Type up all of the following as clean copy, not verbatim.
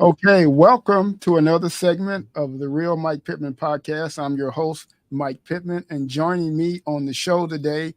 Okay, welcome to another segment of the Real Mike Pittman Podcast. I'm your host, Mike Pittman, and joining me on the show today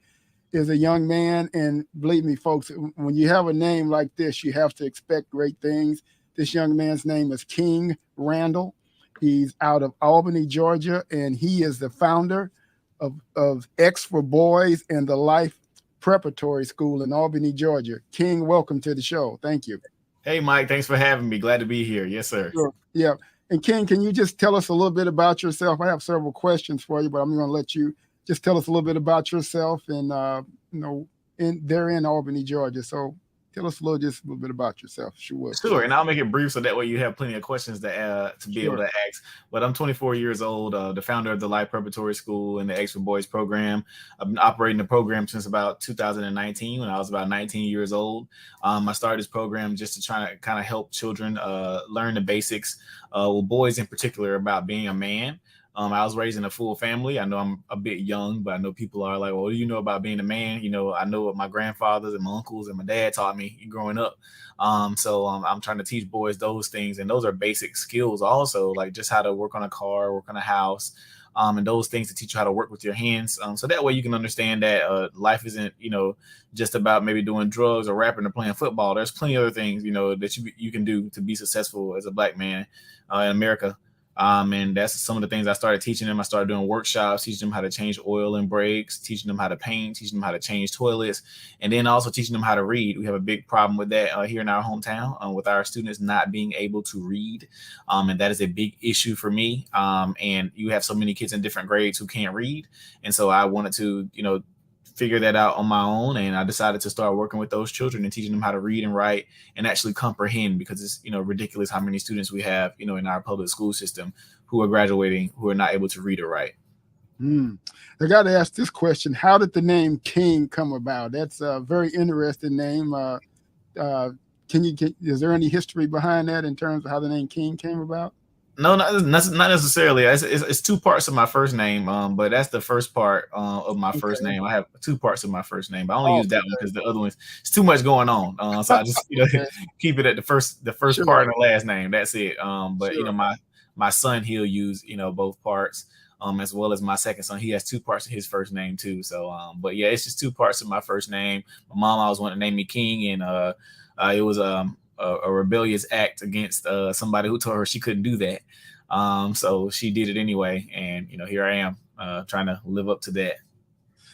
is a young man. And believe me, folks, when you have a name like this, you have to expect great things. This young man's name is King Randall. He's out of Albany, Georgia, and he is the founder of X for Boys and the Life Preparatory School in Albany, Georgia. King, welcome to the show. Thank you. Hey, Mike, thanks for having me. Glad to be here. Yes, sir. Sure. Yeah. And King, can you just tell us a little bit about yourself? I have several questions for you, but I'm going to let you just tell us a little bit about yourself and, they're in Albany, Georgia. So tell us just a little bit about yourself. Sure. Sure, and I'll make it brief so that way you have plenty of questions to be Sure. able to ask. But I'm 24 years old, the founder of the Life Preparatory School and the X for Boys program. I've been operating the program since about 2019 when I was about 19 years old. I started this program just to try to kind of help children learn the basics, boys in particular, about being a man. I was raised in a full family. I know I'm a bit young, but I know people are like, well, what do you know about being a man? I know what my grandfathers and my uncles and my dad taught me growing up. So I'm trying to teach boys those things. And those are basic skills also, like just how to work on a car, work on a house, and those things to teach you how to work with your hands. So that way you can understand that life isn't, just about maybe doing drugs or rapping or playing football. There's plenty of other things, that you can do to be successful as a Black man in America. And that's some of the things I started teaching them. I started doing workshops, teaching them how to change oil and brakes, teaching them how to paint, teaching them how to change toilets, and then also teaching them how to read. We have a big problem with that here in our hometown with our students not being able to read. And that is a big issue for me. And you have so many kids in different grades who can't read. And so I wanted to, figure that out on my own, and I decided to start working with those children and teaching them how to read and write and actually comprehend, because it's ridiculous how many students we have in our public school system who are graduating who are not able to read or write. I got to ask this question: how did the name King come about? That's a very interesting name. Is there any history behind that in terms of how the name King came about? No, not necessarily. It's two parts of my first name, but that's the first part of my first name. I have two parts of my first name, but I only use that one because the other ones, it's too much going on. So I just keep it at the first Sure. part and the last name. That's it. But Sure. my son, he'll use both parts, as well as my second son. He has two parts of his first name too. So but yeah, it's just two parts of my first name. My mom always wanted to name me King, and it was a rebellious act against somebody who told her she couldn't do that. So she did it anyway. And, here I am trying to live up to that.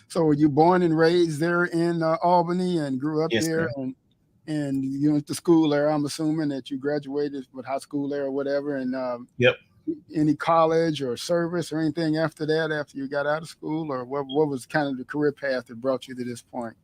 So were you born and raised there in Albany and grew up there? Sir. And you went to school there? I'm assuming that you graduated with high school there or whatever. And Yep. Any college or service or anything after that, after you got out of school, or what was kind of the career path that brought you to this point?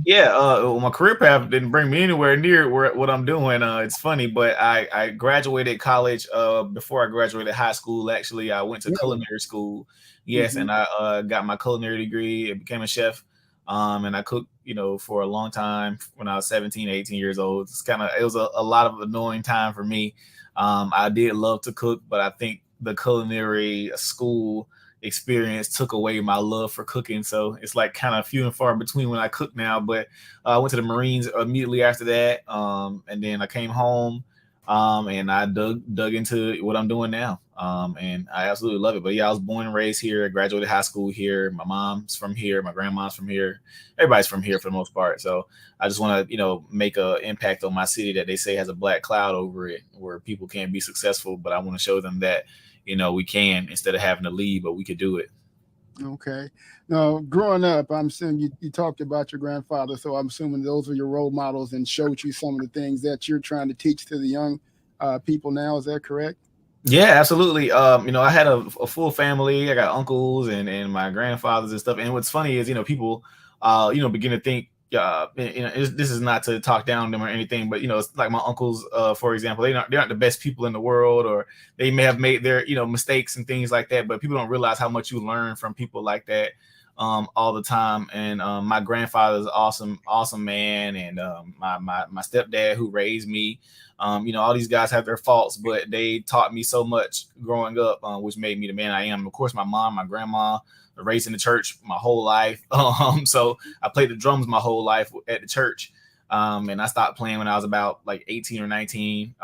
Yeah, my career path didn't bring me anywhere near what I'm doing. It's funny, but I graduated college before I graduated high school. Actually, I went to culinary school. Yes, and I got my culinary degree and became a chef. And I cooked, for a long time when I was 17, 18 years old. It was a lot of annoying time for me. I did love to cook, but I think the culinary school experience took away my love for cooking. So it's like kind of few and far between when I cook now. But I went to the Marines immediately after that. And then I came home and I dug into what I'm doing now. And I absolutely love it. But yeah, I was born and raised here. I graduated high school here. My mom's from here. My grandma's from here. Everybody's from here for the most part. So I just want to, make an impact on my city that they say has a black cloud over it, where people can't be successful. But I want to show them that, we can, instead of having to leave, but we could do it. Okay. Now, growing up, I'm assuming you talked about your grandfather, so I'm assuming those were your role models and showed you some of the things that you're trying to teach to the young people now. Is that correct? Yeah, absolutely. I had a full family. I got uncles and my grandfathers and stuff. And what's funny is, people, begin to think, this is not to talk down them or anything, but, it's like my uncles, for example, they aren't the best people in the world, or they may have made their, mistakes and things like that. But people don't realize how much you learn from people like that all the time. And my grandfather's awesome man. And my stepdad who raised me, all these guys have their faults, but they taught me so much growing up, which made me the man I am. Of course, my mom, my grandma, raised in the church my whole life. So I played the drums my whole life at the church. And I stopped playing when I was about like 18 or 19,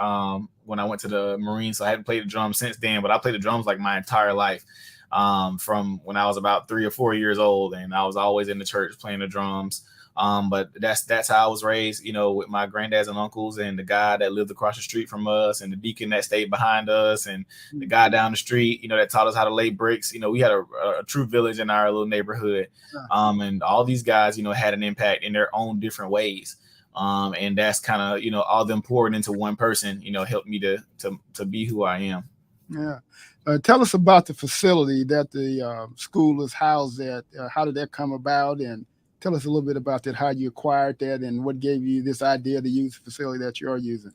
when I went to the Marines. So I hadn't played the drums since then, but I played the drums like my entire life, from when I was about 3 or 4 years old, and I was always in the church playing the drums. But that's how I was raised, with my granddads and uncles, and the guy that lived across the street from us, and the deacon that stayed behind us, and the guy down the street, that taught us how to lay bricks. We had a true village in our little neighborhood. And all these guys, had an impact in their own different ways. And that's kind of, all them pouring into one person, helped me to be who I am. Yeah. Tell us about the facility that the school is housed at. How did that come about? And tell us a little bit about that, how you acquired that, and what gave you this idea to use the facility that you are using.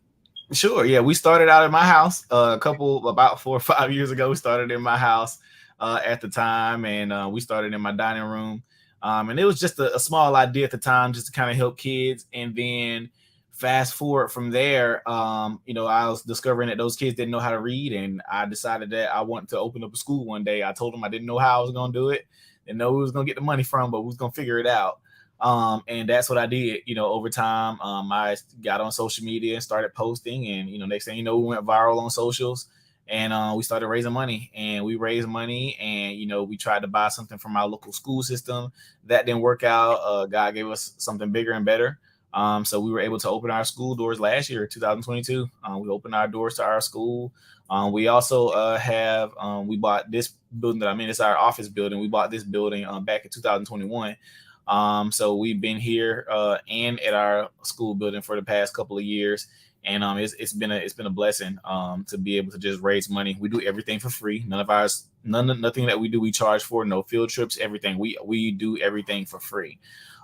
Sure. Yeah. We started out at my house about 4 or 5 years ago. We started in my house at the time, and we started in my dining room. And it was just a small idea at the time, just to kind of help kids. And then fast forward from there, I was discovering that those kids didn't know how to read, and I decided that I wanted to open up a school one day. I told them I didn't know how I was going to do it, didn't know who was going to get the money from, but we was going to figure it out. And that's what I did, over time. I got on social media and started posting, and, next thing you know, we went viral on socials, and we started raising money, and we raised money, and, we tried to buy something from our local school system. That didn't work out. God gave us something bigger and better. So we were able to open our school doors last year, 2022. We opened our doors to our school. We also we bought this building that I'm in. It's our office building. We bought this building back in 2021. So we've been here and at our school building for the past couple of years. And it's been a blessing to be able to just raise money. We do everything for free. Nothing that we do we charge for. No field trips, everything. We do everything for free.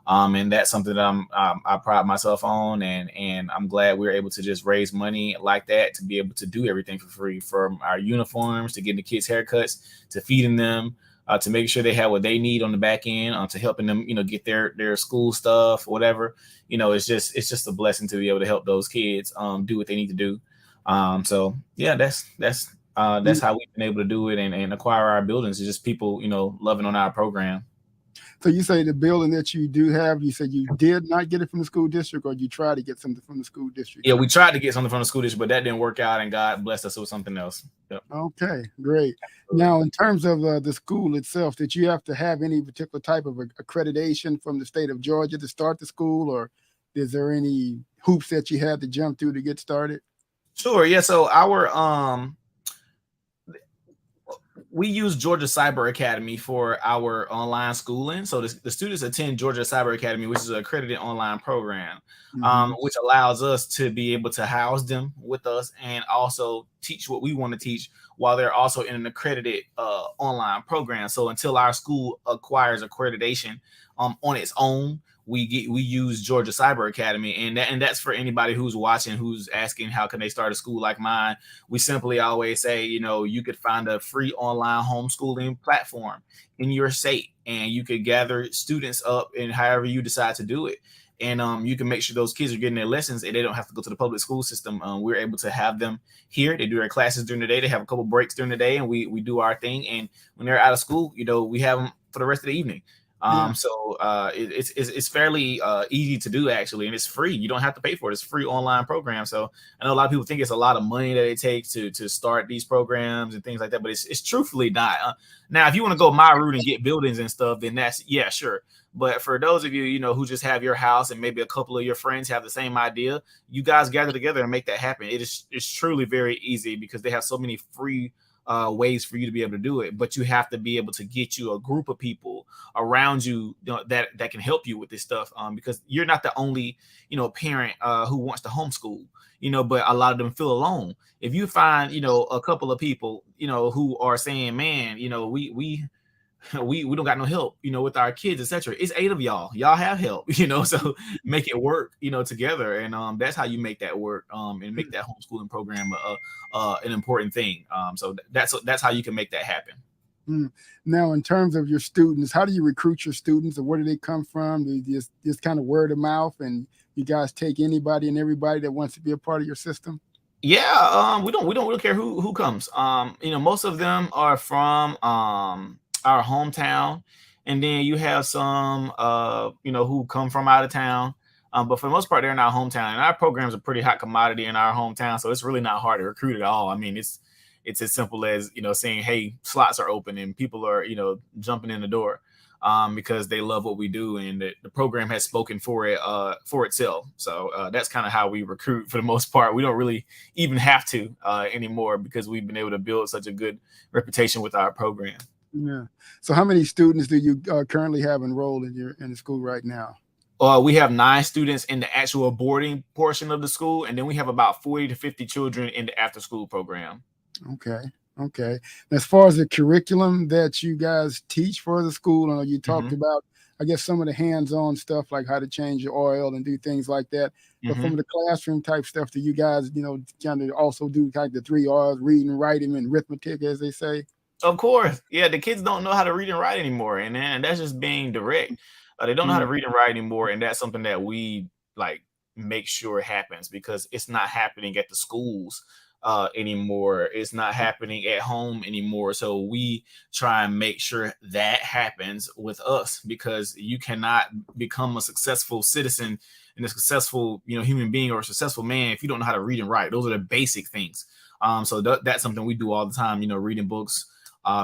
And that's something that I pride myself on, and I'm glad we were able to just raise money like that, to be able to do everything for free, from our uniforms to getting the kids haircuts, to feeding them, to make sure they have what they need on the back end, to helping them, get their school stuff, whatever. It's just a blessing to be able to help those kids do what they need to do. So yeah, that's how we've been able to do it and acquire our buildings. It's just people, loving on our program. So you say the building that you do have, you said you did not get it from the school district, or you tried to get something from the school district? Yeah, we tried to get something from the school district, but that didn't work out, and God blessed us with something else. Yep. Okay, great. Now, in terms of the school itself, did you have to have any particular type of accreditation from the state of Georgia to start the school, or is there any hoops that you had to jump through to get started? Sure. Yeah. So we use Georgia Cyber Academy for our online schooling. So the students attend Georgia Cyber Academy, which is an accredited online program, which allows us to be able to house them with us and also teach what we want to teach while they're also in an accredited online program. So until our school acquires accreditation on its own, we use Georgia Cyber Academy, and that's for anybody who's watching, who's asking how can they start a school like mine. We simply always say, you could find a free online homeschooling platform in your state, and you could gather students up in however you decide to do it. And you can make sure those kids are getting their lessons and they don't have to go to the public school system. We're able to have them here. They do their classes during the day. They have a couple breaks during the day, and we do our thing. And when they're out of school, we have them for the rest of the evening. So it's fairly easy to do, actually, and it's free. You don't have to pay for it. It's a free online program. So I know a lot of people think it's a lot of money that it takes to start these programs and things like that, but it's truthfully not. Now, if you want to go my route and get buildings and stuff, then yeah, sure. But for those of you, who just have your house and maybe a couple of your friends have the same idea, you guys gather together and make that happen. It's truly very easy because they have so many free ways for you to be able to do it, but you have to be able to get you a group of people around you, that can help you with this stuff, because you're not the only parent who wants to homeschool, but a lot of them feel alone. If you find a couple of people who are saying, man, we don't got no help, with our kids, etc. It's 8 of y'all have help, so make it work, together. And that's how you make that work, and make that homeschooling program an important thing. So that's how you can make that happen. Now, in terms of your students, how do you recruit your students, or where do they come from? Do you just kind of word of mouth, and you guys take anybody and everybody that wants to be a part of your system? Yeah, we don't really care who comes. Most of them are from our hometown, and then you have some who come from out of town. But for the most part, they're in our hometown, and our programs are pretty hot commodity in our hometown. So it's really not hard to recruit at all. I mean, it's as simple as, saying, hey, slots are open and people are, jumping in the door because they love what we do, and the program has spoken for itself. So that's kind of how we recruit for the most part. We don't really even have to anymore because we've been able to build such a good reputation with our program. Yeah. So how many students do you currently have enrolled in the school right now? We have 9 students in the actual boarding portion of the school, and then we have about 40 to 50 children in the after school program. Okay. As far as the curriculum that you guys teach for the school, I know you talked about, I guess, some of the hands-on stuff like how to change your oil and do things like that. But from the classroom type stuff, do you guys, kind of also do like the 3 R's, reading, writing, and arithmetic, as they say? Of course. Yeah, the kids don't know how to read and write anymore, and then that's just being direct. They don't know how to read and write anymore, and that's something that we make sure happens because it's not happening at the schools anymore. It's not happening at home anymore. So we try and make sure that happens with us, because you cannot become a successful citizen and a successful, human being or a successful man if you don't know how to read and write. Those are the basic things. So that's something we do all the time, reading books,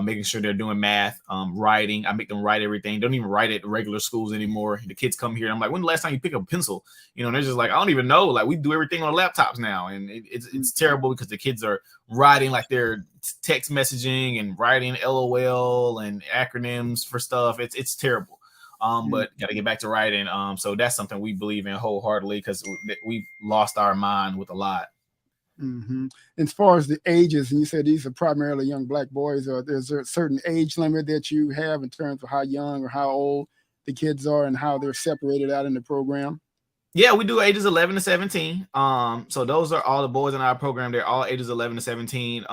making sure they're doing math, writing. I make them write everything. Don't even write at regular schools anymore. The kids come here, and I'm like, when the last time you pick up a pencil? And they're just like, I don't even know. Like, we do everything on laptops now, and it's terrible because the kids are writing like they're text messaging and writing LOL and acronyms for stuff. It's terrible. But got to get back to writing. So that's something we believe in wholeheartedly because we've lost our mind with a lot. As far as the ages, and you said these are primarily young Black boys, there's a certain age limit that you have in terms of how young or how old the kids are and how they're separated out in the program? Yeah, we do ages 11 to 17. So those are all the boys in our program. They're all ages 11 to 17.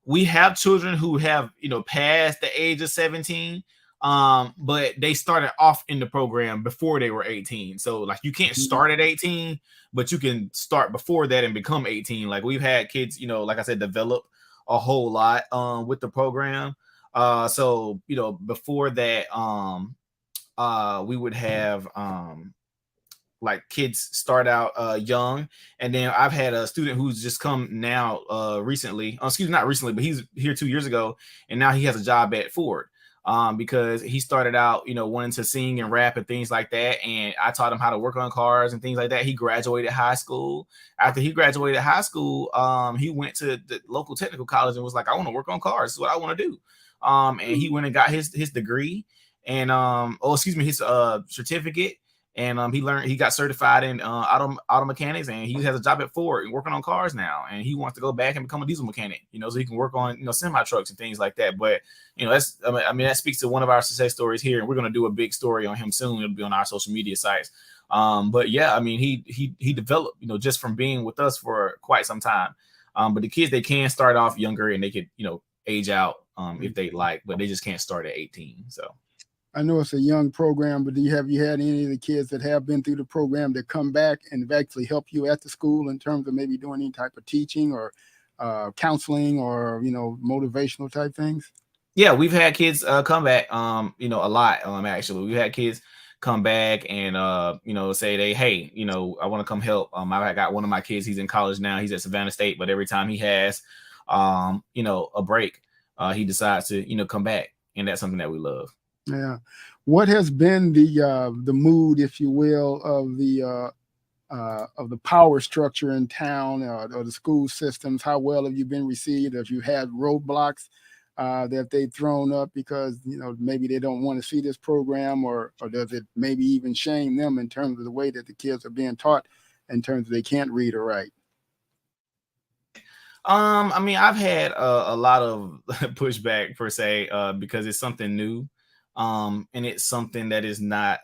We have children who have, passed the age of 17. But they started off in the program before they were 18. So you can't start at 18, but you can start before that and become 18. Like, we've had kids, like I said, develop a whole lot with the program. So before that, we would have kids start out young, and then I've had a student who's just come now recently. Not recently, but he's here 2 years ago, and now he has a job at Ford. Because he started out, wanting to sing and rap and things like that. And I taught him how to work on cars and things like that. He graduated high school. After he graduated high school, he went to the local technical college and was like, I want to work on cars. This is what I want to do. And he went and got his degree and, his certificate. And he got certified in auto mechanics, and he has a job at Ford and working on cars now. And he wants to go back and become a diesel mechanic, so he can work on semi trucks and things like that. But that speaks to one of our success stories here, and we're going to do a big story on him soon. It'll be on our social media sites. But yeah, he developed just from being with us for quite some time. But the kids, they can start off younger and they could age out if they like, but they just can't start at 18. So. I know it's a young program, but have you had any of the kids that have been through the program that come back and have actually helped you at the school in terms of maybe doing any type of teaching or counseling or, motivational type things? Yeah, we've had kids come back, a lot. Actually, we've had kids come back and, say hey, I want to come help. I got one of my kids, he's in college now. He's at Savannah State, but every time he has, a break, he decides to, come back. And that's something that we love. Yeah. What has been the mood, if you will, of the power structure in town or the school systems? How well have you been received? Have you had roadblocks that they've thrown up because maybe they don't want to see this program, or does it maybe even shame them in terms of the way that the kids are being taught in terms of they can't read or write? I've had a lot of pushback per se because it's something new. And it's something that is not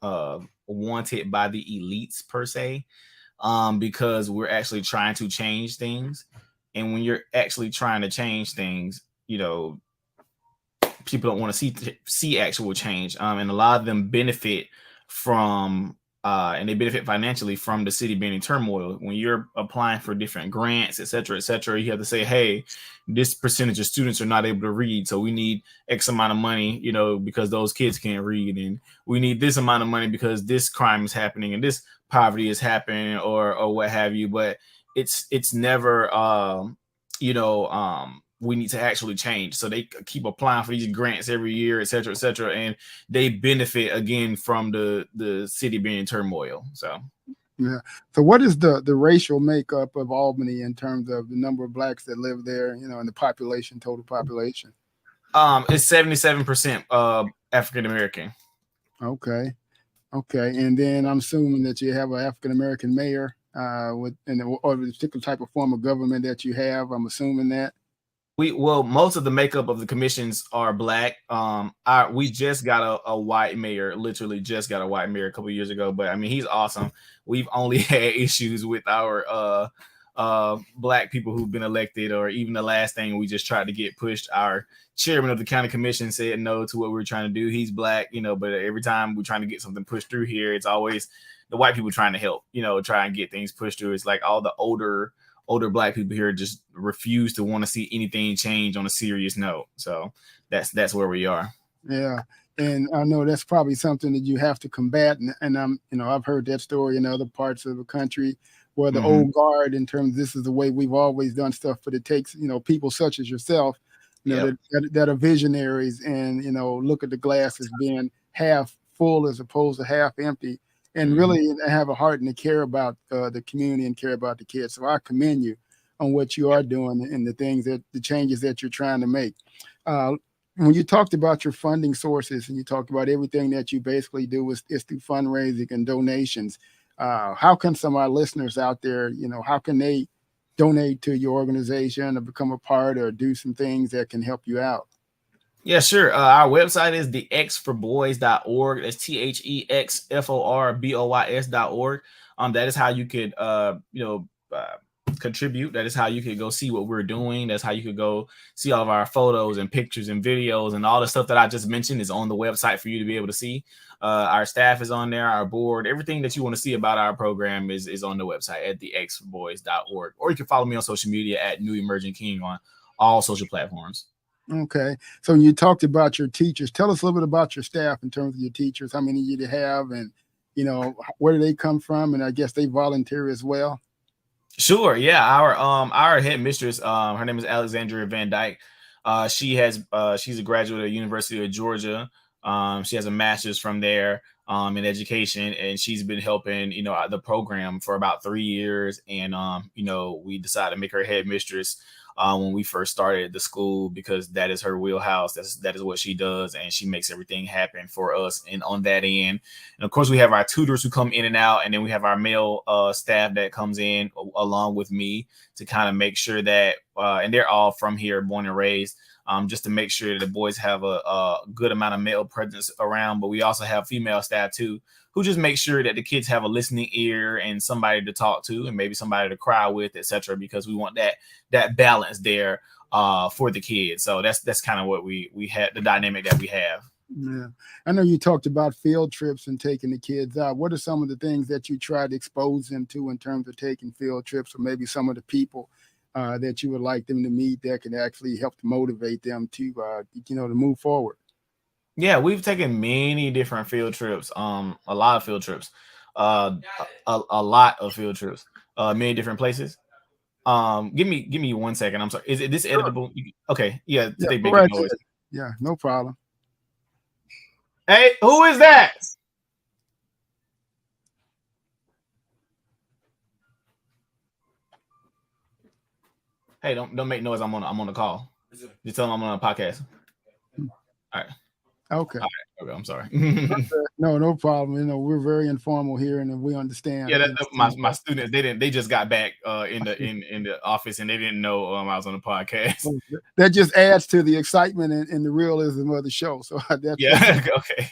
wanted by the elites per se, because we're actually trying to change things. And when you're actually trying to change things, people don't want to see actual change. And a lot of them benefit from and they benefit financially from the city being in turmoil. When you're applying for different grants, et cetera, you have to say, hey, this percentage of students are not able to read, so we need X amount of money, because those kids can't read, and we need this amount of money because this crime is happening and this poverty is happening, or what have you. But it's never, we need to actually change. So they keep applying for these grants every year, et cetera, and they benefit again from the city being in turmoil. So yeah. So what is the racial makeup of Albany in terms of the number of blacks that live there, and the population, total population? It's 77% African American. Okay. And then I'm assuming that you have an African American mayor or the particular type of form of government that you have. I'm assuming that. Most of the makeup of the commissions are black. We just got a white mayor, literally just got a white mayor a couple of years ago. But I mean, he's awesome. We've only had issues with our black people who've been elected, or even the last thing we just tried to get pushed. Our chairman of the county commission said no to what we were trying to do. He's black, but every time we're trying to get something pushed through here, it's always the white people trying to help, try and get things pushed through. It's like all the older black people here just refuse to want to see anything change on a serious note. So that's where we are. Yeah. And I know that's probably something that you have to combat. And I've heard that story in other parts of the country where the old guard, in terms of this is the way we've always done stuff, but it takes, people such as yourself, that are visionaries and, look at the glass as being half full as opposed to half empty, and really have a heart and to care about the community and care about the kids. So I commend you on what you are doing and the changes that you're trying to make. When you talked about your funding sources and you talked about everything that you basically do is through fundraising and donations, how can some of our listeners out there, how can they donate to your organization or become a part or do some things that can help you out? Yeah, sure. Our website is thexforboys.org. That's THEXFORBOYS.org. That is how you could, contribute. That is how you could go see what we're doing. That's how you could go see all of our photos and pictures and videos, and all the stuff that I just mentioned is on the website for you to be able to see. Our staff is on there, our board, everything that you want to see about our program is on the website at thexforboys.org. Or you can follow me on social media at New Emerging King on all social platforms. Okay. So when you talked about your teachers, tell us a little bit about your staff in terms of your teachers, how many you have, and, where do they come from? And I guess they volunteer as well. Sure. Yeah. Our head mistress, her name is Alexandria Van Dyke. She's a graduate of the University of Georgia. She has a master's from there in education, and she's been helping, the program for about 3 years. And, we decided to make her head mistress when we first started the school, because that is her wheelhouse. That is what she does, and she makes everything happen for us. And on that end, and of course, we have our tutors who come in and out, and then we have our male staff that comes in along with me to kind of make sure that, and they're all from here, born and raised, just to make sure that the boys have a good amount of male presence around. But we also have female staff too, who just make sure that the kids have a listening ear and somebody to talk to, and maybe somebody to cry with, etc. Because we want that balance there for the kids. So that's kind of what we had, the dynamic that we have. Yeah, I know you talked about field trips and taking the kids out. What are some of the things that you try to expose them to in terms of taking field trips, or maybe some of the people that you would like them to meet that can actually help to motivate them to to move forward? Yeah, we've taken many different field trips, a lot of field trips, a lot of field trips, many different places. Give me 1 second. I'm sorry. Is it this editable? Okay. Yeah. They make right noise. Yeah, no problem. Hey, who is that? Hey, don't make noise. I'm on the call. Just tell them I'm on a podcast. All right. Okay. All right. Okay. I'm sorry. No problem. We're very informal here, and we understand. Yeah, my students, they just got back in the office, and they didn't know I was on the podcast. That just adds to the excitement and the realism of the show. So that's okay.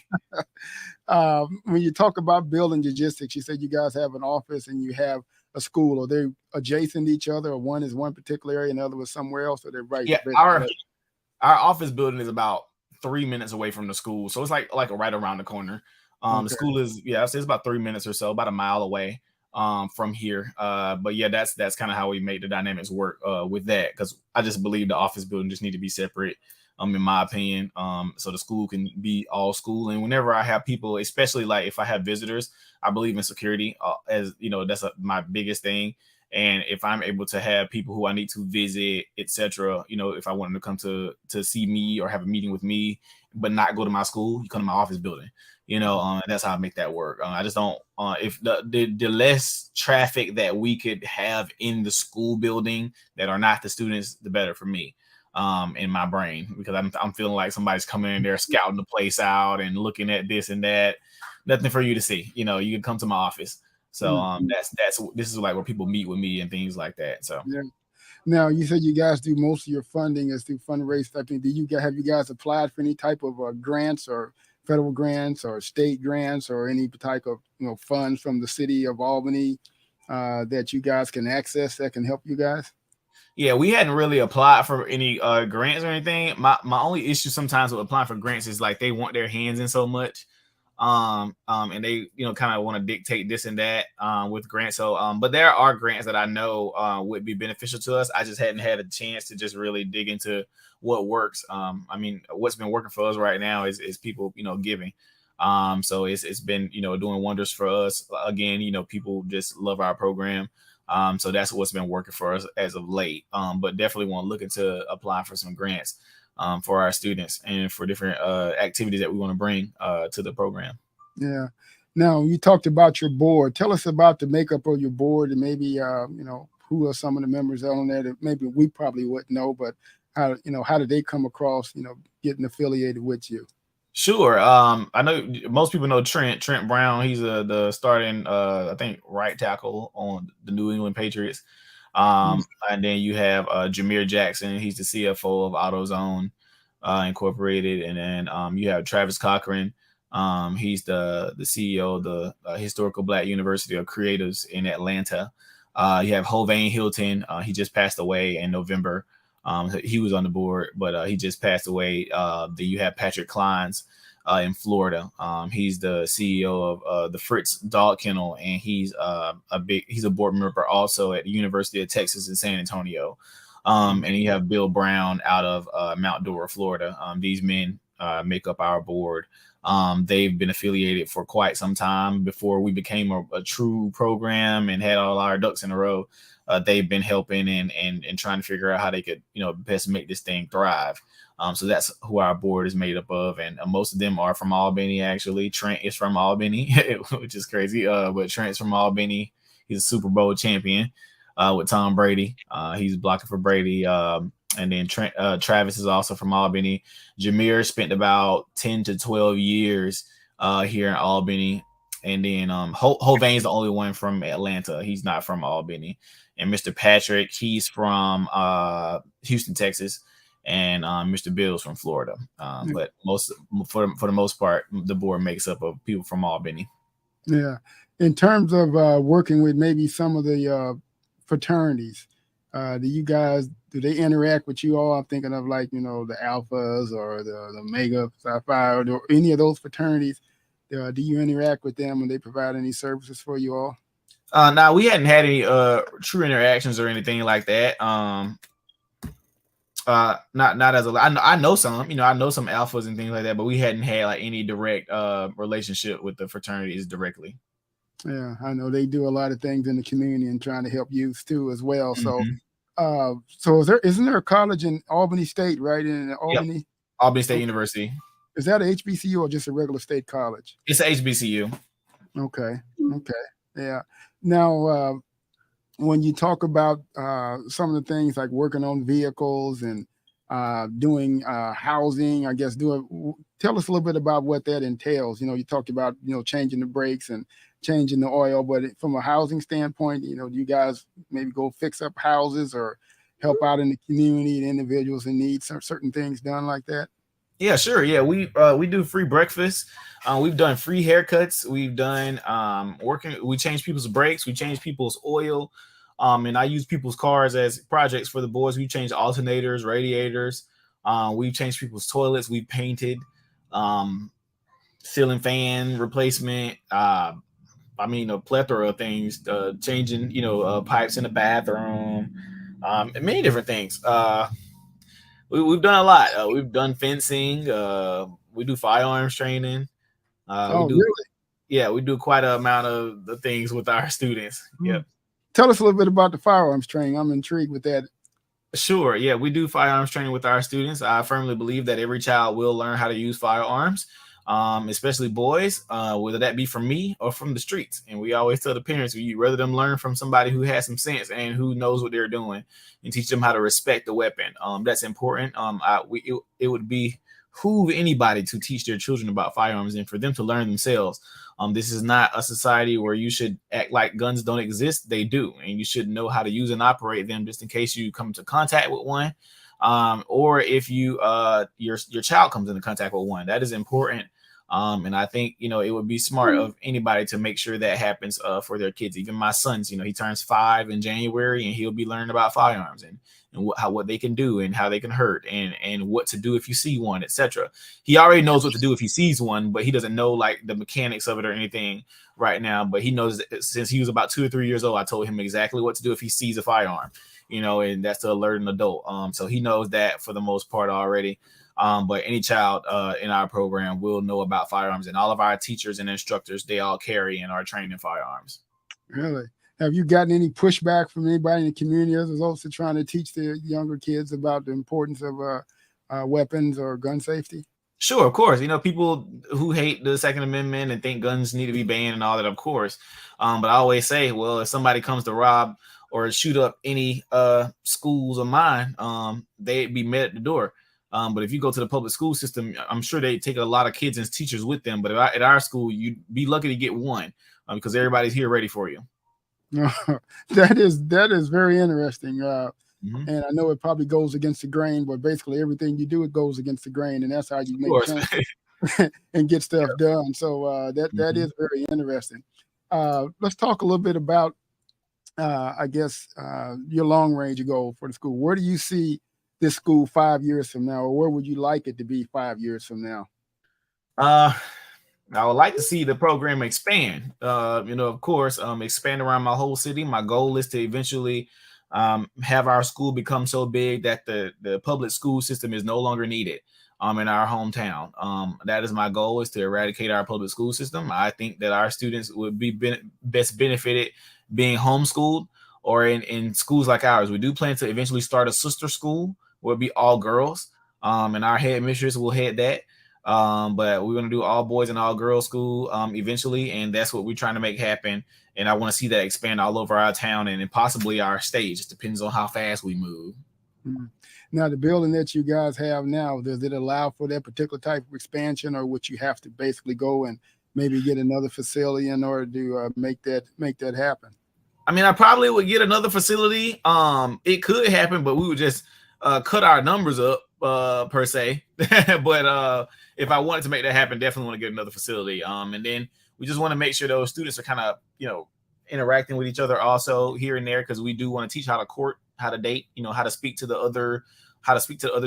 When you talk about building logistics, you said you guys have an office and you have a school. Are they adjacent to each other, or one is one particular area and the other was somewhere else? Or they're right? Yeah, our office building is about 3 minutes away from the school, so it's like right around the corner. The Okay. school is, I'd say it's about 3 minutes or so, about a mile away from here. But yeah, that's kind of how we make the dynamics work with that, because I just believe the office building just need to be separate, in my opinion, so the school can be all school. And whenever I have people, especially like if I have visitors, I believe in security, as you know, that's my biggest thing. And if I'm able to have people who I need to visit, etc., if I want them to come to see me or have a meeting with me, but not go to my school, you come to my office building. And that's how I make that work. I just don't. If the less traffic that we could have in the school building that are not the students, the better for me. In my brain, because I'm feeling like somebody's coming in there scouting the place out and looking at this and that. Nothing for you to see. You can come to my office. So this is like where people meet with me and things like that. So Yeah. Now you said you guys do most of your funding is through fundraise type thing. Have you guys applied for any type of grants or federal grants or state grants or any type of funds from the city of Albany that you guys can access that can help you guys? Yeah, we hadn't really applied for any grants or anything. My only issue sometimes with applying for grants is like they want their hands in so much. And they kind of want to dictate this and that with grants. So but there are grants that I know would be beneficial to us. I just hadn't had a chance to just really dig into what works. I mean, what's been working for us right now is people giving. So it's been doing wonders for us. Again, people just love our program. So that's what's been working for us as of late. But definitely want to look into applying for some grants for our students and for different activities that we want to bring to the program. Yeah. Now you talked about your board. Tell us about the makeup of your board, and maybe who are some of the members on there that maybe we probably wouldn't know, but how did they come across getting affiliated with you? Sure. I know most people know Trent Brown. He's the starting I think right tackle on the New England Patriots. And then you have Jameer Jackson. He's the CFO of AutoZone Incorporated. And then you have Travis Cochran. He's the CEO of the Historical Black University of Creatives in Atlanta. You have Hovain Hilton. He just passed away in November. He was on the board, but he just passed away. Then you have Patrick Kleins in Florida. He's the CEO of the Fritz Dog Kennel, and he's a board member also at the University of Texas in San Antonio. And you have Bill Brown out of Mount Dora, Florida. These men make up our board. They've been affiliated for quite some time before we became a true program and had all our ducks in a row. They've been helping and trying to figure out how they could, best make this thing thrive. So that's who our board is made up of. And most of them are from Albany, actually. Trent is from Albany, which is crazy. But Trent's from Albany. He's a Super Bowl champion with Tom Brady. He's blocking for Brady. And then Travis is also from Albany. Jameer spent about 10 to 12 years here in Albany. And then Hovain's the only one from Atlanta. He's not from Albany. And Mr. Patrick, he's from Houston, Texas. And Mr. Bill's from Florida. But for the most part, the board makes up of people from Albany. Yeah. In terms of working with maybe some of the fraternities, do they interact with you all? I'm thinking of like, the Alphas or the Omega Psi Phi or any of those fraternities. Do you interact with them and they provide any services for you all? Now we hadn't had any true interactions or anything like that. Not as I know some, I know some alphas and things like that, but we hadn't had like any direct relationship with the fraternities directly. Yeah, I know they do a lot of things in the community and trying to help youth too as well. Mm-hmm. So isn't there a college in Albany State, right? In Albany? Yep. Albany State University. Is that a HBCU or just a regular state college? It's a HBCU. Okay. Yeah. Now, when you talk about some of the things like working on vehicles and doing housing, I guess, tell us a little bit about what that entails. You talked about, changing the brakes and changing the oil, but from a housing standpoint, do you guys maybe go fix up houses or help out in the community and individuals in need certain things done like that? Yeah, sure. Yeah, we do free breakfast. We've done free haircuts. We've done we change people's brakes. We change people's oil. And I use people's cars as projects for the boys. We changed alternators, radiators. We've changed people's toilets. We painted. ceiling fan replacement. I mean, a plethora of things, changing, pipes in the bathroom, and many different things. We've done a lot. We've done fencing. We do firearms training. We Oh, do, really? yeah, we do quite a amount of the things with our students. Hmm. Yep. Tell us a little bit about the firearms training. I'm intrigued with that. Sure. Yeah, we do firearms training with our students. I firmly believe that every child will learn how to use firearms, especially boys, whether that be from me or from the streets. And we always tell the parents, we'd rather them learn from somebody who has some sense and who knows what they're doing, and teach them how to respect the weapon. That's important. It would behoove anybody to teach their children about firearms and for them to learn themselves. This is not a society where you should act like guns don't exist. They do, and you should know how to use and operate them just in case you come into contact with one, or if your child comes into contact with one. That is important. And I think it would be smart of anybody to make sure that happens for their kids. Even my son's, he turns 5 in January, and he'll be learning about firearms and what they can do and how they can hurt and what to do if you see one, etc. He already knows what to do if he sees one, but he doesn't know like the mechanics of it or anything right now. But he knows that since he was about 2 or 3 years old, I told him exactly what to do if he sees a firearm, and that's to alert an adult. So he knows that for the most part already. But any child in our program will know about firearms, and all of our teachers and instructors, they all carry and are trained in firearms. Really? Have you gotten any pushback from anybody in the community as also trying to teach the younger kids about the importance of weapons or gun safety? Sure, of course. People who hate the Second Amendment and think guns need to be banned and all that, of course. But I always say, well, if somebody comes to rob or shoot up any schools of mine, they'd be met at the door. But if you go to the public school system, I'm sure they take a lot of kids and teachers with them. But at our school, you'd be lucky to get one because everybody's here ready for you. That is very interesting. Mm-hmm. And I know it probably goes against the grain, but basically everything you do, it goes against the grain, and that's how you make changes and get stuff done. So that is very interesting. Let's talk a little bit about, I guess, your long range goal for the school. Where do you see this school 5 years from now, or where would you like it to be 5 years from now? I would like to see the program expand, of course, expand around my whole city. My goal is to eventually have our school become so big that the public school system is no longer needed in our hometown. That is my goal, is to eradicate our public school system. I think that our students would be best benefited being homeschooled or in schools like ours. We do plan to eventually start a sister school where it'll be all girls, and our headmistress will head that. But we're going to do all boys and all girls school eventually, and that's what we're trying to make happen. And I want to see that expand all over our town and possibly our state. It just depends on how fast we move. Mm-hmm. Now, the building that you guys have now, does it allow for that particular type of expansion, or would you have to basically go and maybe get another facility in order to make that happen? I mean, I probably would get another facility. It could happen, but we would just cut our numbers up per se. But if I wanted to make that happen, definitely want to get another facility. And then we just want to make sure those students are kind of, interacting with each other also here and there, because we do want to teach how to court, how to date, how to speak to the other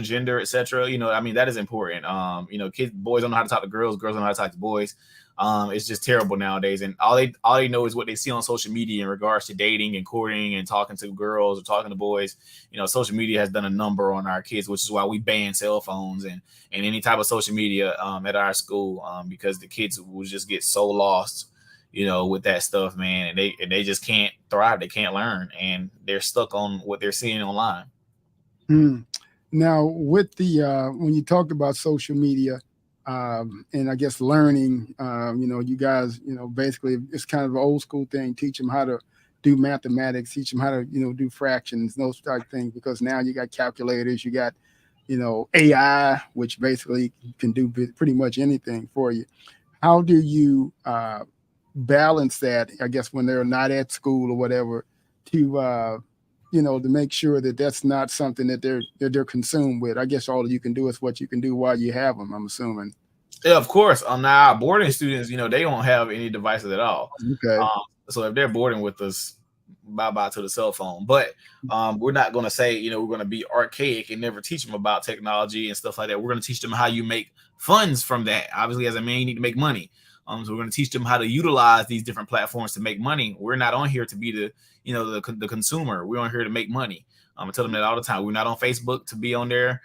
gender, etc. I mean, that is important. Boys don't know how to talk to girls don't know how to talk to boys. It's just terrible nowadays, and all they know is what they see on social media in regards to dating and courting and talking to girls or talking to boys. Social media has done a number on our kids, which is why we ban cell phones and any type of social media at our school, because the kids will just get so lost, with that stuff, man, and they just can't thrive. They can't learn, and they're stuck on what they're seeing online. Now, with the when you talked about social media, and I guess learning, you guys, basically it's kind of an old school thing. Teach them how to do mathematics, teach them how to, do fractions, those type of things, because now you got calculators, you got, AI, which basically can do pretty much anything for you. How do you balance that, I guess, when they're not at school or whatever, to to make sure that that's not something that they're consumed with? I guess all you can do is what you can do while you have them, I'm assuming. Yeah, of course. Now our boarding students, they don't have any devices at all. Okay. So if they're boarding with us, bye to the cell phone. But we're not going to say, we're going to be archaic and never teach them about technology and stuff like that. We're going to teach them how you make funds from that. Obviously, as a man, you need to make money. So we're going to teach them how to utilize these different platforms to make money. We're not on here to be the consumer. We're on here to make money. I tell them that all the time. We're not on Facebook to be on there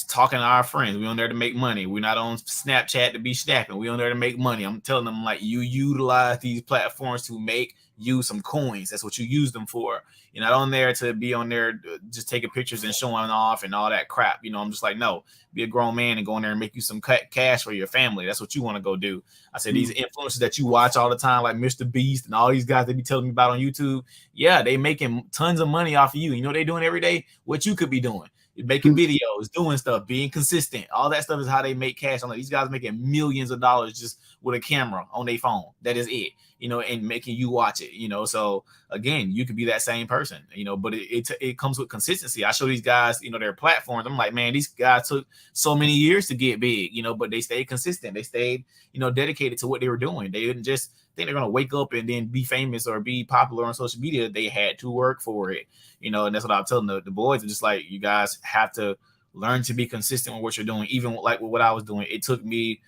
talking to our friends. We're on there to make money. We're not on Snapchat to be snapping. We're on there to make money. I'm telling them, like, you utilize these platforms to make you some coins. That's what you use them for. You're not on there to be on there just taking pictures and showing off and all that crap. I'm just like, no, be a grown man and go in there and make you some cash for your family. That's what you want to go do. I said, these influencers that you watch all the time, like Mr. Beast and all these guys that be telling me about on YouTube, yeah, they making tons of money off of you. You know what they doing every day? What you could be doing. Making videos, doing stuff, being consistent. All that stuff is how they make cash. I'm like, these guys making millions of dollars just with a camera on their phone. That is it, and making you watch it, So again, you could be that same person, but it comes with consistency. I show these guys, their platforms. I'm like, man, these guys took so many years to get big, but they stayed consistent. They stayed, dedicated to what they were doing. They didn't just think they're going to wake up and then be famous or be popular on social media. They had to work for it, and that's what I'm telling the boys. It's just like, you guys have to learn to be consistent with what you're doing. Even like with what I was doing, it took me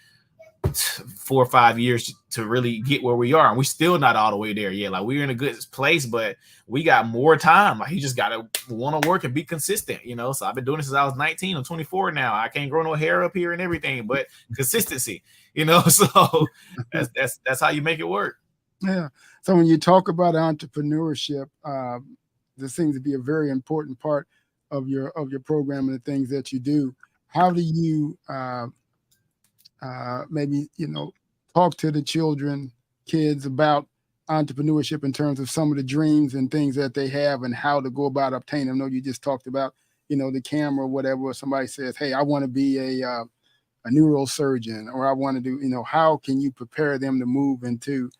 4 or 5 years to really get where we are, and we're still not all the way there yet. Like, we're in a good place, but we got more time. Like, you just gotta want to work and be consistent, So I've been doing this since I was 19. I'm 24 now. I can't grow no hair up here and everything, but consistency, So that's how you make it work. Yeah. So when you talk about entrepreneurship, this seems to be a very important part of your program and the things that you do. How do you maybe talk to the kids about entrepreneurship in terms of some of the dreams and things that they have and how to go about obtaining them? I know you just talked about the camera or whatever. Or somebody says, hey, I want to be a neurosurgeon, or I want to do, how can you prepare them to move into,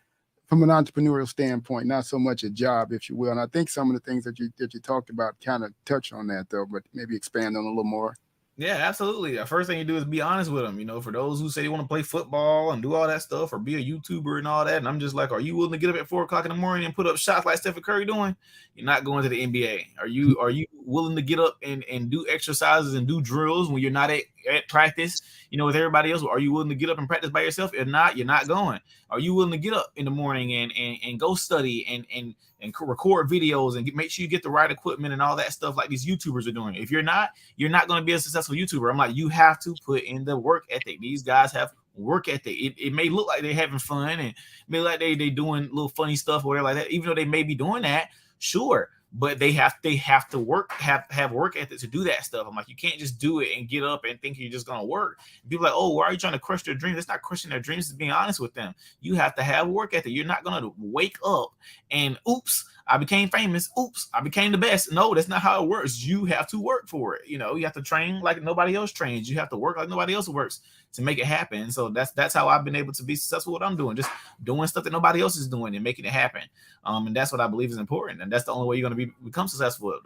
from an entrepreneurial standpoint, not so much a job, if you will? And I think some of the things that you talked about kind of touch on that, though, but maybe expand on a little more. Yeah, absolutely. The first thing you do is be honest with them. For those who say they want to play football and do all that stuff or be a YouTuber and all that. And I'm just like, are you willing to get up at 4 o'clock in the morning and put up shots like Stephen Curry doing? You're not going to the NBA. Are you willing to get up and do exercises and do drills when you're not at practice, with everybody else? Are you willing to get up and practice by yourself? If not, you're not going. Are you willing to get up in the morning and go study and record videos and make sure you get the right equipment and all that stuff like these YouTubers are doing? If you're not going to be a successful YouTuber. I'm like, you have to put in the work ethic. These guys have work ethic. It may look like they're having fun and it may look like they doing little funny stuff or whatever like that, even though they may be doing that, sure. But they have to work, have work ethic to do that stuff. I'm like, you can't just do it and get up and think you're just gonna work. People are like, oh, why are you trying to crush their dreams? It's not crushing their dreams, it's being honest with them. You have to have work ethic. You're not gonna wake up and oops, I became famous. Oops, I became the best. No, that's not how it works. You have to work for it. You have to train like nobody else trains. You have to work like nobody else works to make it happen. So that's how I've been able to be successful. What I'm doing, just doing stuff that nobody else is doing and making it happen. And that's what I believe is important. And that's the only way you're going to become successful.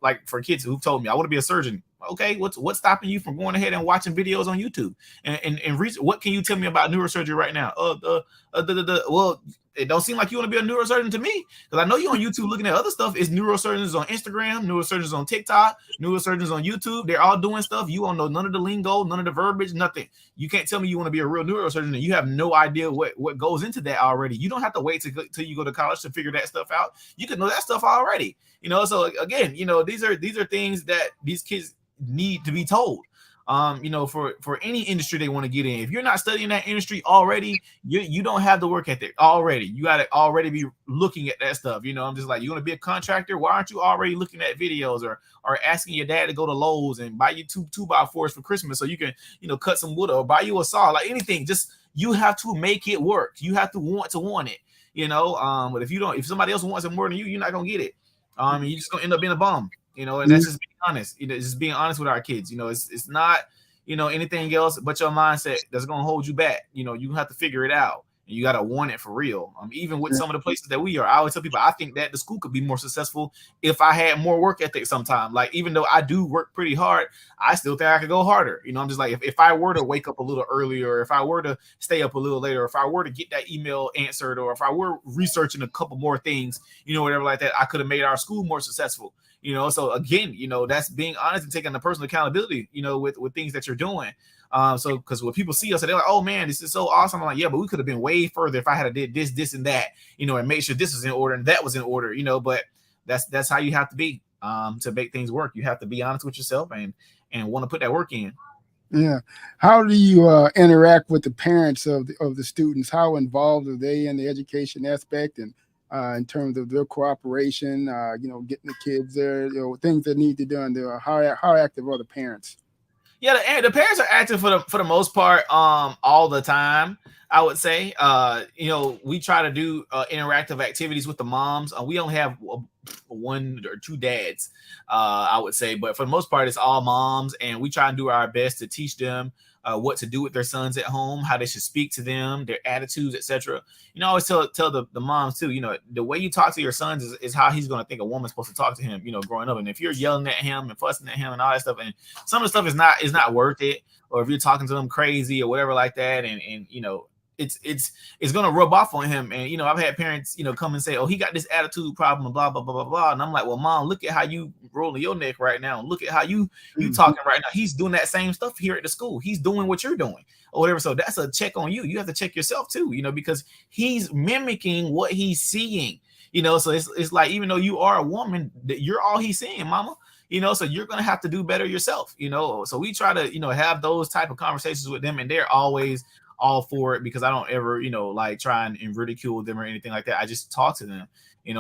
Like for kids who told me I want to be a surgeon. Okay, what's stopping you from going ahead and watching videos on YouTube and reach? What can you tell me about neurosurgery right now? Well, it don't seem like you want to be a neurosurgeon to me, because I know you're on YouTube looking at other stuff. It's neurosurgeons on Instagram, neurosurgeons on TikTok, neurosurgeons on YouTube. They're all doing stuff. You don't know none of the lingo, none of the verbiage, nothing. You can't tell me you want to be a real neurosurgeon and you have no idea what goes into that already. You don't have to wait till you go to college to figure that stuff out. You can know that stuff already. So again, these are things that these kids need to be told. For any industry they want to get in. If you're not studying that industry already, you don't have the work ethic already. You got to already be looking at that stuff. I'm just like, you want to be a contractor? Why aren't you already looking at videos or asking your dad to go to Lowe's and buy you 2x4s for Christmas so you can, cut some wood or buy you a saw, like anything. Just, you have to make it work. You have to want it, but if somebody else wants it more than you, you're not going to get it. You're just going to end up being a bum. And that's just being honest. It's just being honest with our kids. It's not, anything else but your mindset that's going to hold you back. You have to figure it out. and you got to want it for real. Even with some of the places that we are, I always tell people I think that the school could be more successful if I had more work ethic sometime. Like, even though I do work pretty hard, I still think I could go harder. I'm just like, if I were to wake up a little earlier, if I were to stay up a little later, if I were to get that email answered, or if I were researching a couple more things, whatever like that, I could have made our school more successful. So again, that's being honest and taking the personal accountability, with things that you're doing. So because when people see us, they're like, oh man, this is so awesome. I'm like, yeah, but we could have been way further if I had did this and that, and make sure this was in order and that was in order, but that's how you have to be to make things work. You have to be honest with yourself and want to put that work in. Yeah. How do you interact with the parents of the students? How involved are they in the education aspect, and in terms of their cooperation, getting the kids there, things that need to be done there? How active are the parents? Yeah, the parents are active for the most part all the time, I would say. We try to do interactive activities with the moms. We only have one or two dads, I would say, but for the most part it's all moms, and we try and do our best to teach them what to do with their sons at home, how they should speak to them, their attitudes, etc. I always tell the moms too, the way you talk to your sons is how he's going to think a woman's supposed to talk to him, growing up. And if you're yelling at him and fussing at him and all that stuff, and some of the stuff is not worth it, or if you're talking to him crazy or whatever like that, and it's gonna rub off on him. And I've had parents come and say, oh, he got this attitude problem, blah blah blah blah blah, and I'm like, well, mom, look at how you rolling your neck right now, and look at how you talking right now. He's doing that same stuff here at the school. He's doing what you're doing or whatever. So that's a check on you. You have to check yourself too, because he's mimicking what he's seeing. So it's like, even though you are a woman, you're all he's seeing, mama. So you're going to have to do better yourself, so we try to, have those type of conversations with them, and they're always all for it, because I don't ever, like try and ridicule them or anything like that. I just talk to them,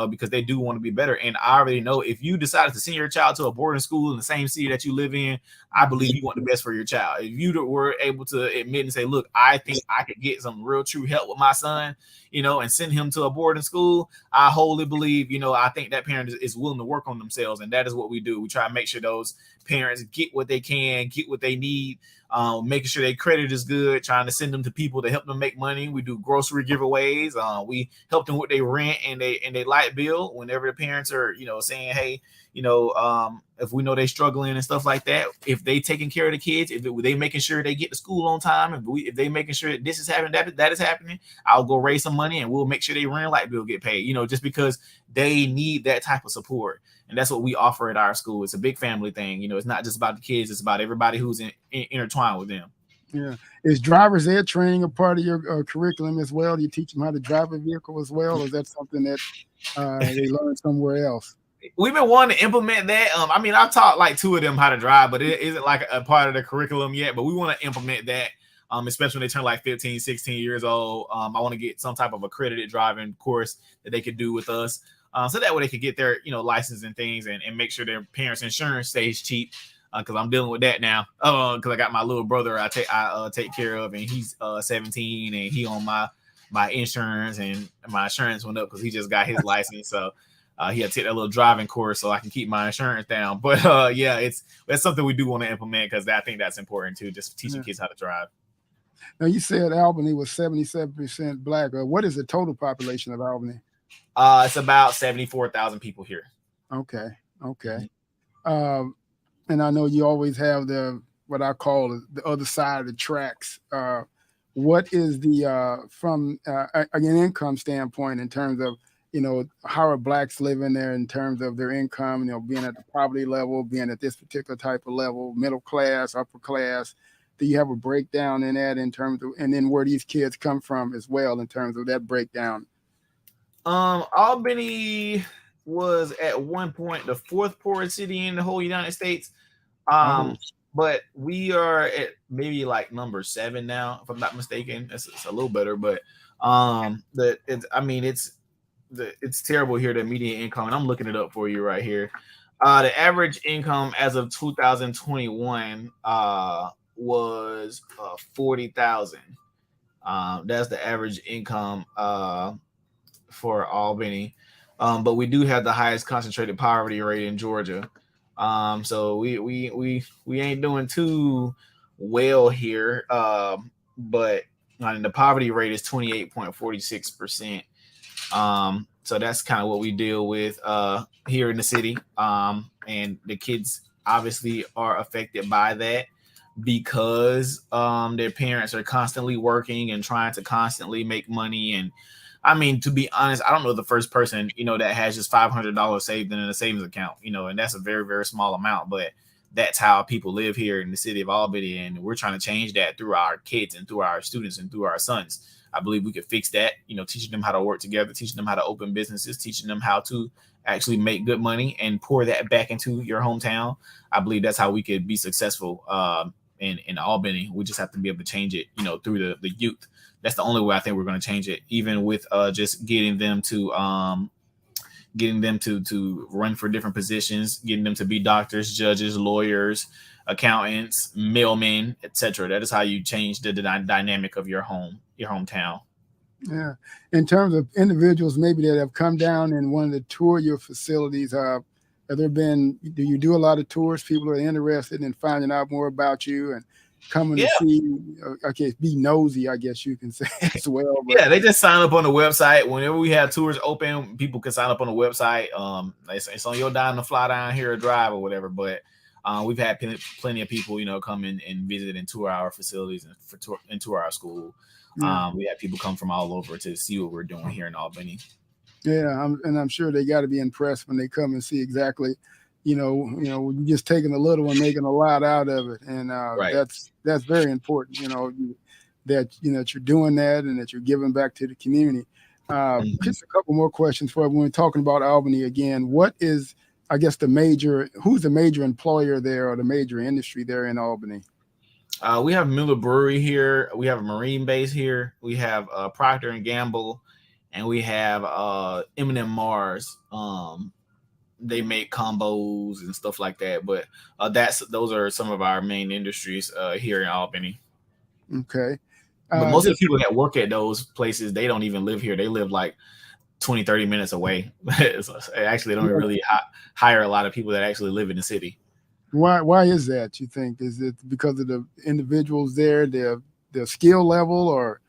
because they do want to be better. And I already know, if you decided to send your child to a boarding school in the same city that you live in, I believe you want the best for your child. If you were able to admit and say, look, I think I could get some real true help with my son, and send him to a boarding school, I wholly believe, I think that parent is willing to work on themselves. And that is what we do. We try to make sure those parents get what they can, get what they need, making sure their credit is good, trying to send them to people to help them make money. We do grocery giveaways. We help them with their rent and their light bill whenever the parents are, saying, hey, if we know they're struggling and stuff like that, if they taking care of the kids, if they making sure they get to school on time, if they making sure that this is happening, that is happening, I'll go raise some money and we'll make sure they rent and light bill get paid, just because they need that type of support. And that's what we offer at our school. It's a big family thing. It's not just about the kids. It's about everybody who's intertwined with them. Yeah. Is driver's ed training a part of your curriculum as well? Do you teach them how to drive a vehicle as well? Or is that something that they learn somewhere else? We've been wanting to implement that. I've taught like two of them how to drive, but it isn't like a part of the curriculum yet. But we want to implement that, especially when they turn like 15, 16 years old. I want to get some type of accredited driving course that they could do with us. So that way they could get their, license and things, and make sure their parents' insurance stays cheap. Because I'm dealing with that now. Because I got my little brother I take care of, and he's 17, and he on my insurance, and my insurance went up because he just got his license. So he had to take that little driving course so I can keep my insurance down. But that's something we do want to implement, because I think that's important too, just teaching kids how to drive. Now, you said Albany was 77% Black. What is the total population of Albany? It's about 74,000 people here. Okay. And I know you always have what I call the other side of the tracks. What is the from an income standpoint, in terms of how are Blacks living there in terms of their income? Being at the poverty level, being at this particular type of level, middle class, upper class. Do you have a breakdown in that, in terms of, and then where these kids come from as well, in terms of that breakdown? Albany was at one point the fourth poorest city in the whole United States. But we are at maybe like number 7 now, if I'm not mistaken. It's a little better, but it's terrible here, the median income, and I'm looking it up for you right here. The average income as of 2021 was 40,000. That's the average income for Albany. But we do have the highest concentrated poverty rate in Georgia. So we ain't doing too well here. But and the poverty rate is 28.46%. So that's kind of what we deal with here in the city. And the kids obviously are affected by that because their parents are constantly working and trying to constantly make money. And I mean, to be honest, I don't know the first person, that has just $500 saved in a savings account, and that's a very, very small amount, but that's how people live here in the city of Albany. And we're trying to change that through our kids and through our students and through our sons. I believe we could fix that, teaching them how to work together, teaching them how to open businesses, teaching them how to actually make good money and pour that back into your hometown. I believe that's how we could be successful in Albany. We just have to be able to change it, through the youth. That's the only way I think we're going to change it, even with just getting them to run for different positions, getting them to be doctors, judges, lawyers, accountants, mailmen, etc. That is how you change the dynamic of your hometown. Yeah. In terms of individuals maybe that have come down and wanted to tour your facilities, do you do a lot of tours? People are interested in finding out more about you and coming to see, be nosy, I guess you can say as well. But yeah, they just sign up on the website. Whenever we have tours open, people can sign up on the website. It's on your dime to fly down here or drive or whatever. But we've had plenty of people, come in and visit and tour our facilities and tour our school. Yeah. We have people come from all over to see what we're doing here in Albany. Yeah, I'm sure they got to be impressed when they come and see exactly, you're just taking a little and making a lot out of it, and right. that's very important. That you're doing that and that you're giving back to the community. Just a couple more questions for when we're talking about Albany again. What is, I guess, who's the major employer there or the major industry there in Albany? We have Miller Brewery here. We have a Marine base here. We have Procter & Gamble, and we have M&M Mars. They make combos and stuff like that. But those are some of our main industries here in Albany. Okay. But most of the people that work at those places, they don't even live here. They live like 20, 30 minutes away. Actually, they don't really hire a lot of people that actually live in the city. Why is that, you think? Is it because of the individuals there, their skill level, or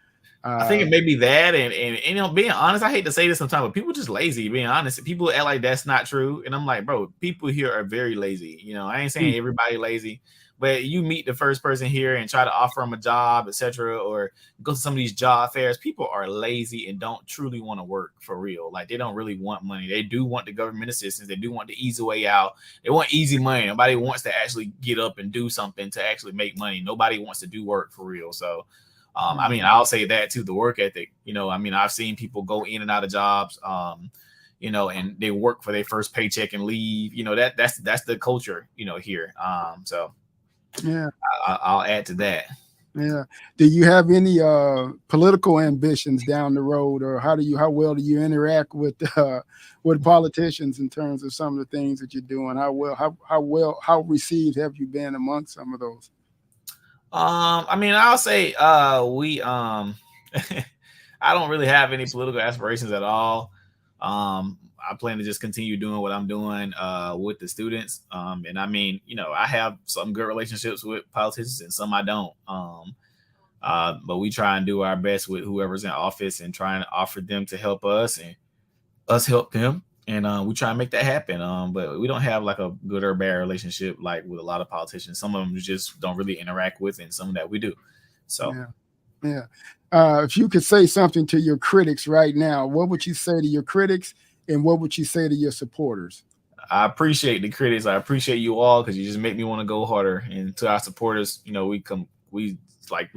I think it may be that, and being honest, I hate to say this sometimes, but people are just lazy. Being honest, people act like that's not true, and I'm like, bro, people here are very lazy. I ain't saying everybody lazy, but you meet the first person here and try to offer them a job, etc., or go to some of these job fairs. People are lazy and don't truly want to work for real. Like, they don't really want money. They do want the government assistance. They do want the easy way out. They want easy money. Nobody wants to actually get up and do something to actually make money. Nobody wants to do work for real. So, I mean, I'll say that too, the work ethic. I mean, I've seen people go in and out of jobs, and they work for their first paycheck and leave. That's the culture, here. So. Yeah, I'll add to that. Yeah. Do you have any political ambitions down the road, or how well do you interact with politicians in terms of some of the things that you're doing? How received have you been among some of those? I mean, I'll say we I don't really have any political aspirations at all. I plan to just continue doing what I'm doing with the students. And I mean, I have some good relationships with politicians and some I don't. But we try and do our best with whoever's in office and try and offer them to help us and us help them. And we try and make that happen. But we don't have like a good or bad relationship like with a lot of politicians. Some of them just don't really interact with, and some that we do. So, yeah. If you could say something to your critics right now, what would you say to your critics? And what would you say to your supporters? I appreciate the critics. I appreciate you all, because you just make me want to go harder. And to our supporters, we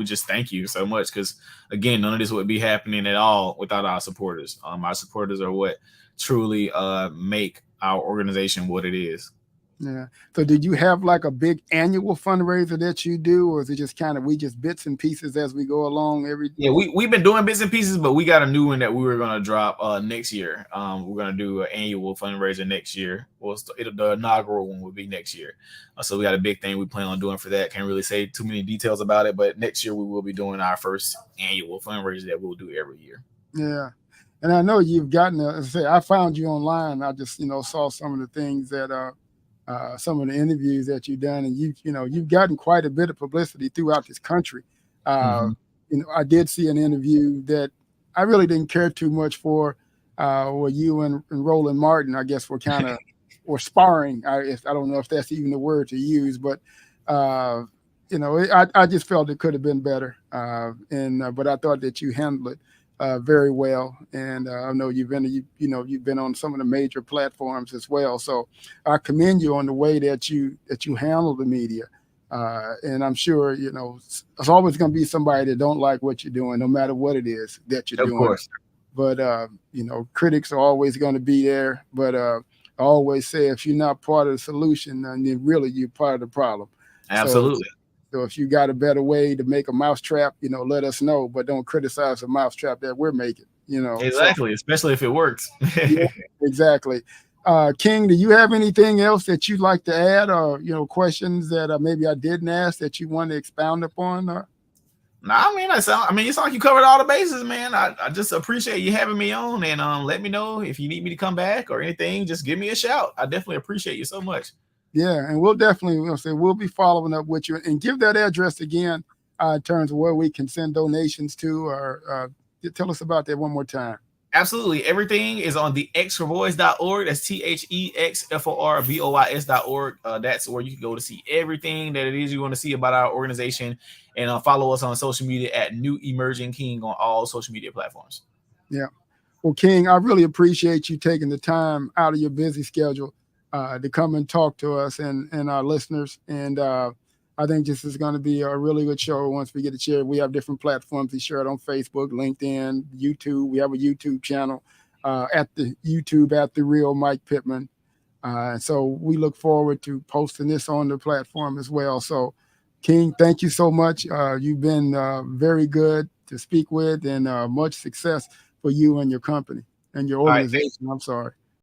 just thank you so much, because again, none of this would be happening at all without our supporters. Our supporters are what truly make our organization what it is. Yeah. So did you have like a big annual fundraiser that you do, or is it just we just bits and pieces as we go along every day? Yeah, we've been doing bits and pieces, but we got a new one that we were going to drop next year. We're going to do an annual fundraiser next year. Well, the inaugural one will be next year. So we got a big thing we plan on doing for that. Can't really say too many details about it, but next year we will be doing our first annual fundraiser that we'll do every year. Yeah. And I know you've gotten, I found you online. I just, saw some of the things that some of the interviews that you've done, and you've gotten quite a bit of publicity throughout this country. I did see an interview that I really didn't care too much for, where you and Roland Martin, I guess, were sparring. I don't know if that's even the word to use, but I just felt it could have been better, but I thought that you handled it very well, and I know you've been on some of the major platforms as well. So I commend you on the way that you handle the media. And I'm sure, there's always going to be somebody that don't like what you're doing, no matter what it is that you're doing. Of course. But, critics are always going to be there. But I always say, if you're not part of the solution, then really you're part of the problem. Absolutely. So if you got a better way to make a mousetrap, let us know. But don't criticize the mousetrap that we're making, Exactly, especially if it works. Yeah, exactly. King, do you have anything else that you'd like to add, or questions that maybe I didn't ask that you want to expound upon? No, you sound like you covered all the bases, man. I just appreciate you having me on, and let me know if you need me to come back or anything. Just give me a shout. I definitely appreciate you so much. Yeah, and we'll be following up with you, and give that address again in terms of where we can send donations to, or tell us about that one more time. Absolutely. Everything is on the exforboys.org. That's THEXFORBOYS.org. That's where you can go to see everything that it is you want to see about our organization, and follow us on social media at New Emerging King on all social media platforms. Yeah. Well, King, I really appreciate you taking the time out of your busy schedule to come and talk to us and our listeners. And I think this is going to be a really good show once we get to share. We have different platforms to share it on: Facebook, LinkedIn, YouTube. We have a YouTube channel at the Real Mike Pittman. So we look forward to posting this on the platform as well. So, King, thank you so much. You've been very good to speak with, and much success for you and your company and your organization. I'm sorry.